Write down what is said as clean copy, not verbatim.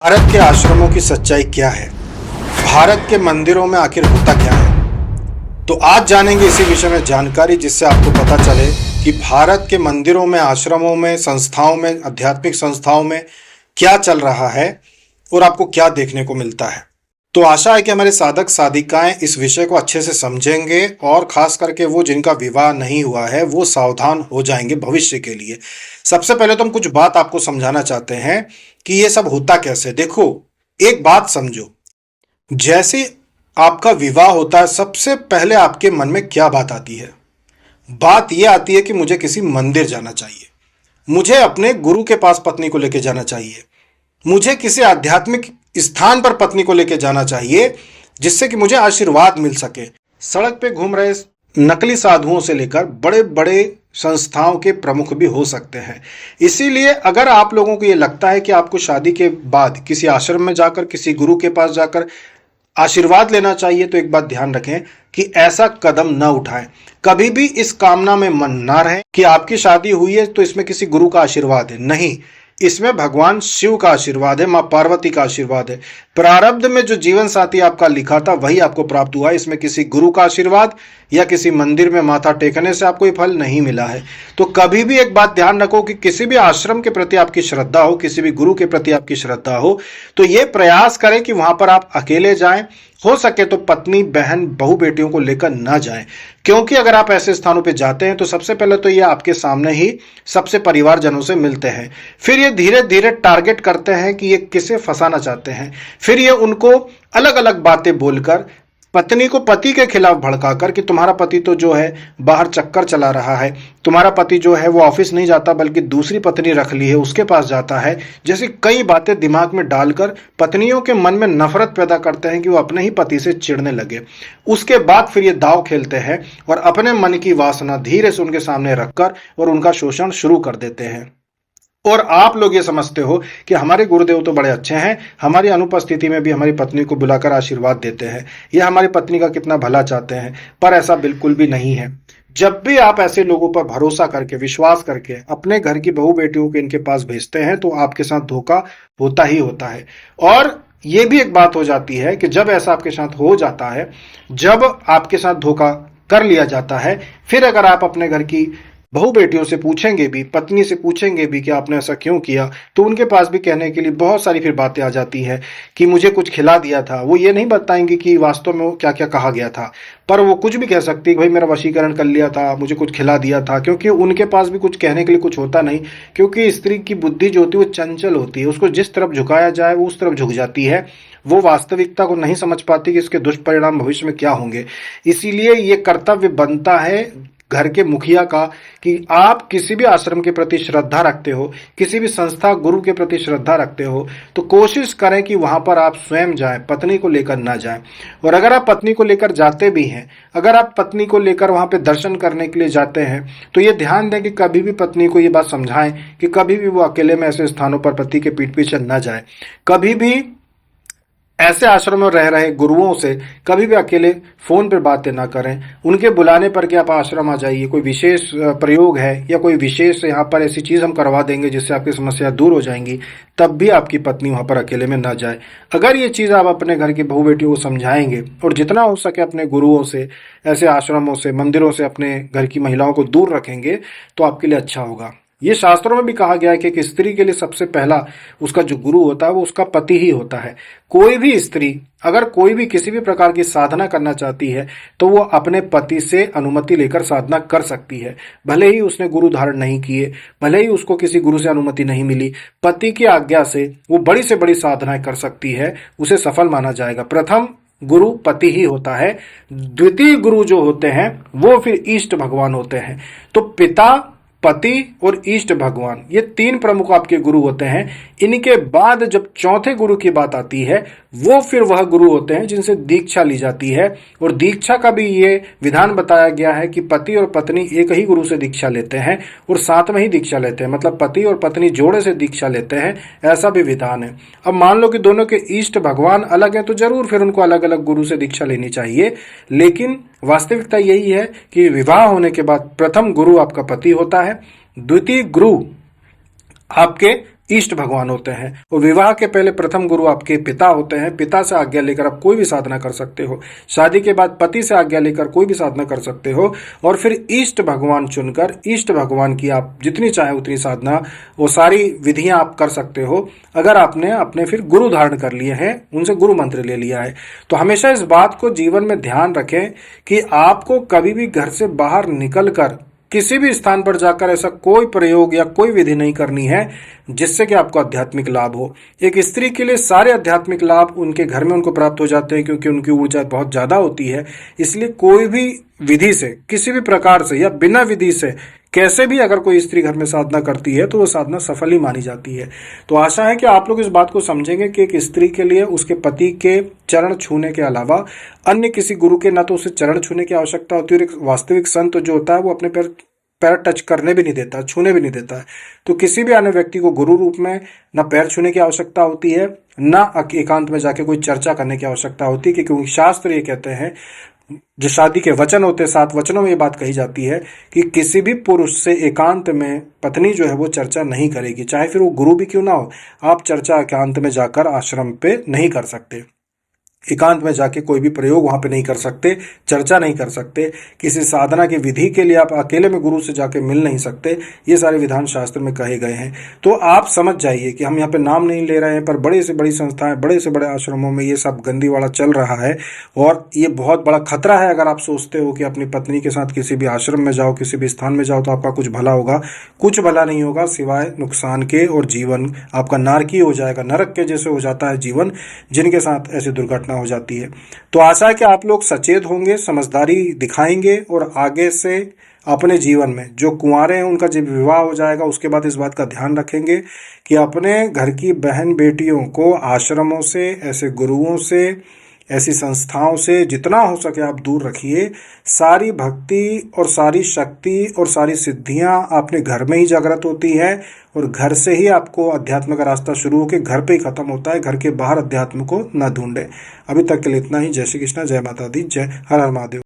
भारत के आश्रमों की सच्चाई क्या है? भारत के मंदिरों में आखिर होता क्या है? तो आज जानेंगे इसी विषय में जानकारी, जिससे आपको पता चले कि भारत के मंदिरों में, आश्रमों में, संस्थाओं में, आध्यात्मिक संस्थाओं में क्या चल रहा है और आपको क्या देखने को मिलता है। तो आशा है कि हमारे साधक साधिकाएं इस विषय को अच्छे से समझेंगे और खास करके वो जिनका विवाह नहीं हुआ है वो सावधान हो जाएंगे भविष्य के लिए। सबसे पहले तो हम कुछ बात आपको समझाना चाहते हैं कि ये सब होता कैसे। देखो, एक बात समझो, जैसे आपका विवाह होता है सबसे पहले आपके मन में क्या बात आती है? बात यह आती है कि मुझे किसी मंदिर जाना चाहिए, मुझे अपने गुरु के पास पत्नी को लेकर जाना चाहिए, मुझे किसी आध्यात्मिक स्थान पर पत्नी को लेकर जाना चाहिए जिससे कि मुझे आशीर्वाद मिल सके। सड़क पे घूम रहे नकली साधुओं से लेकर बड़े बड़े संस्थाओं के प्रमुख भी हो सकते हैं। इसीलिए अगर आप लोगों को ये लगता है कि आपको शादी के बाद किसी आश्रम में जाकर, किसी गुरु के पास जाकर आशीर्वाद लेना चाहिए, तो एक बात ध्यान रखें कि ऐसा कदम न उठाएं। कभी भी इस कामना में मन ना रहे कि आपकी शादी हुई है तो इसमें किसी गुरु का आशीर्वाद है। नहीं, इसमें भगवान शिव का आशीर्वाद है, मां पार्वती का आशीर्वाद है। प्रारब्ध में जो जीवन साथी आपका लिखा था वही आपको प्राप्त हुआ है। इसमें किसी गुरु का आशीर्वाद या किसी मंदिर में माथा टेकने से आपको ये फल नहीं मिला है। तो कभी भी एक बात ध्यान रखो कि किसी भी आश्रम के प्रति आपकी श्रद्धा हो, किसी भी गुरु के प्रति आपकी श्रद्धा हो, तो ये प्रयास करें कि वहां पर आप अकेले जाएं। हो सके तो पत्नी, बहन, बहू, बेटियों को लेकर ना जाएं, क्योंकि अगर आप ऐसे स्थानों पे जाते हैं तो सबसे पहले तो ये आपके सामने ही सबसे परिवारजनों से मिलते हैं। फिर ये धीरे धीरे टारगेट करते हैं कि ये किसे फंसाना चाहते हैं। फिर ये उनको अलग अलग बातें बोलकर, पत्नी को पति के खिलाफ भड़काकर कि तुम्हारा पति तो जो है बाहर चक्कर चला रहा है, तुम्हारा पति जो है वो ऑफिस नहीं जाता बल्कि दूसरी पत्नी रख ली है उसके पास जाता है, जैसी कई बातें दिमाग में डालकर पत्नियों के मन में नफरत पैदा करते हैं कि वो अपने ही पति से चिढ़ने लगे। उसके बाद फिर ये दांव खेलते हैं और अपने मन की वासना धीरे से उनके सामने रखकर और उनका शोषण शुरू कर देते हैं। और आप लोग ये समझते हो कि हमारे गुरुदेव तो बड़े अच्छे हैं, हमारी अनुपस्थिति में भी हमारी पत्नी को बुलाकर आशीर्वाद देते हैं, या हमारी पत्नी का कितना भला चाहते हैं, पर ऐसा बिल्कुल भी नहीं है। जब भी आप ऐसे लोगों पर भरोसा करके, विश्वास करके अपने घर की बहू बेटियों को इनके पास भेजते हैं तो आपके साथ धोखा होता ही होता है। और ये भी एक बात हो जाती है कि जब ऐसा आपके साथ हो जाता है, जब आपके साथ धोखा कर लिया जाता है, फिर अगर आप अपने घर की बहू बेटियों से पूछेंगे भी, पत्नी से पूछेंगे भी कि आपने ऐसा क्यों किया, तो उनके पास भी कहने के लिए बहुत सारी फिर बातें आ जाती है कि मुझे कुछ खिला दिया था। वो ये नहीं बताएंगे कि वास्तव में वो क्या क्या कहा गया था, पर वो कुछ भी कह सकती है भाई मेरा वशीकरण कर लिया था, मुझे कुछ खिला दिया था, क्योंकि उनके पास भी कुछ कहने के लिए कुछ होता नहीं। क्योंकि स्त्री की बुद्धि जो होती है वो चंचल होती है, उसको जिस तरफ झुकाया जाए वो उस तरफ झुक जाती है। वो वास्तविकता को नहीं समझ पाती कि इसके दुष्परिणाम भविष्य में क्या होंगे। इसीलिए ये कर्तव्य बनता है घर के मुखिया का कि आप किसी भी आश्रम के प्रति श्रद्धा रखते हो, किसी भी संस्था, गुरु के प्रति श्रद्धा रखते हो, तो कोशिश करें कि वहां पर आप स्वयं जाएं, पत्नी को लेकर ना जाएं। और अगर आप पत्नी को लेकर जाते भी हैं, अगर आप पत्नी को लेकर वहां पे दर्शन करने के लिए जाते हैं, तो ये ध्यान दें कि कभी भी पत्नी को ये बात समझाएं कि कभी भी वो अकेले में ऐसे स्थानों पर पति के पीठ पीछे न जाए। कभी भी ऐसे आश्रम में रह रहे गुरुओं से कभी भी अकेले फोन पर बातें ना करें। उनके बुलाने पर कि आप आश्रम आ जाइए, कोई विशेष प्रयोग है या कोई विशेष यहाँ पर ऐसी चीज हम करवा देंगे जिससे आपकी समस्या दूर हो जाएंगी, तब भी आपकी पत्नी वहां पर अकेले में ना जाए। अगर ये चीज आप अपने घर की बहू बेटियों को समझाएंगे और जितना हो सके अपने गुरुओं से, ऐसे आश्रमों से, मंदिरों से अपने घर की महिलाओं को दूर रखेंगे तो आपके लिए अच्छा होगा। ये शास्त्रों में भी कहा गया है कि एक स्त्री के लिए सबसे पहला उसका जो गुरु होता है वो उसका पति ही होता है। कोई भी स्त्री अगर कोई भी किसी भी प्रकार की साधना करना चाहती है तो वो अपने पति से अनुमति लेकर साधना कर सकती है। भले ही उसने गुरु धारण नहीं किए, भले ही उसको किसी गुरु से अनुमति नहीं मिली, पति की आज्ञा से वो बड़ी से बड़ी साधनाएं कर सकती है, उसे सफल माना जाएगा। प्रथम गुरु पति ही होता है, द्वितीय गुरु जो होते हैं वो फिर इष्ट भगवान होते हैं। तो पिता, पति और इष्ट भगवान, ये तीन प्रमुख आपके गुरु होते हैं। इनके बाद जब चौथे गुरु की बात आती है वो फिर वह गुरु होते हैं जिनसे दीक्षा ली जाती है। और दीक्षा का भी ये विधान बताया गया है कि पति और पत्नी एक ही गुरु से दीक्षा लेते हैं और साथ में ही दीक्षा लेते हैं, मतलब पति और पत्नी जोड़े से दीक्षा लेते हैं, ऐसा भी विधान है। अब मान लो कि दोनों के इष्ट भगवान अलग हैं तो जरूर फिर उनको अलग अलग गुरु से दीक्षा लेनी चाहिए, लेकिन वास्तविकता यही है कि विवाह होने के बाद प्रथम गुरु आपका पति होता है, द्वितीय गुरु आपके इष्ट भगवान होते हैं। और विवाह के पहले प्रथम गुरु आपके पिता होते हैं। पिता से आज्ञा लेकर आप कोई भी साधना कर सकते हो। शादी के बाद पति से आज्ञा लेकर कोई भी साधना कर सकते हो। और फिर इष्ट भगवान चुनकर इष्ट भगवान की आप जितनी चाहे उतनी साधना, वो सारी विधियां आप कर सकते हो, अगर आपने अपने फिर गुरु धारण कर लिए हैं, उनसे गुरु मंत्र ले लिया है। तो हमेशा इस बात को जीवन में ध्यान रखें कि आपको कभी भी घर से बाहर निकलकर किसी भी स्थान पर जाकर ऐसा कोई प्रयोग या कोई विधि नहीं करनी है जिससे कि आपको आध्यात्मिक लाभ हो। एक स्त्री के लिए सारे आध्यात्मिक लाभ उनके घर में उनको प्राप्त हो जाते हैं, क्योंकि उनकी ऊर्जा बहुत ज़्यादा होती है। इसलिए कोई भी विधि से, किसी भी प्रकार से या बिना विधि से, कैसे भी अगर कोई स्त्री घर में साधना करती है तो वो साधना सफल ही मानी जाती है। तो आशा है कि आप लोग इस बात को समझेंगे कि एक स्त्री के लिए उसके पति के चरण छूने के अलावा अन्य किसी गुरु के ना तो उसे चरण छूने की आवश्यकता होती है, और एक वास्तविक संत जो होता है वो अपने पैर टच करने भी नहीं देता, छूने भी नहीं देता है। तो किसी भी अन्य व्यक्ति को गुरु रूप में ना पैर छूने की आवश्यकता होती है, ना एकांत में जाके कोई चर्चा करने की आवश्यकता होती है, क्योंकि शास्त्र ये कहते हैं, जो शादी के वचन होते हैं 7 वचनों में ये बात कही जाती है कि किसी भी पुरुष से एकांत में पत्नी जो है वो चर्चा नहीं करेगी, चाहे फिर वो गुरु भी क्यों ना हो। आप चर्चा एकांत में जाकर आश्रम पे नहीं कर सकते, एकांत में जाके कोई भी प्रयोग वहां पे नहीं कर सकते, चर्चा नहीं कर सकते। किसी साधना की विधि के लिए आप अकेले में गुरु से जाके मिल नहीं सकते। ये सारे विधान शास्त्र में कहे गए हैं। तो आप समझ जाइए कि हम यहाँ पे नाम नहीं ले रहे हैं, पर बड़े से बड़ी संस्थाएं, बड़े से बड़े आश्रमों में ये सब गंदीवाड़ा चल रहा है। और ये बहुत बड़ा खतरा है अगर आप सोचते हो कि अपनी पत्नी के साथ किसी भी आश्रम में जाओ, किसी भी स्थान में जाओ तो आपका कुछ भला होगा। कुछ भला नहीं होगा सिवाय नुकसान के, और जीवन आपका नारकीय हो जाएगा, नरक के जैसे हो जाता है जीवन जिनके साथ ऐसी दुर्घटना हो जाती है। तो आशा है कि आप लोग सचेत होंगे, समझदारी दिखाएंगे, और आगे से अपने जीवन में जो कुंवारे हैं उनका जब विवाह हो जाएगा उसके बाद इस बात का ध्यान रखेंगे कि अपने घर की बहन बेटियों को आश्रमों से, ऐसे गुरुओं से, ऐसी संस्थाओं से जितना हो सके आप दूर रखिए। सारी भक्ति और सारी शक्ति और सारी सिद्धियां अपने घर में ही जागृत होती है, और घर से ही आपको अध्यात्म का रास्ता शुरू होकर घर पे ही खत्म होता है। घर के बाहर अध्यात्म को न ढूंढे। अभी तक के लिए इतना ही। जय श्री कृष्णा, जय माता दी, जय हर हर महादेव।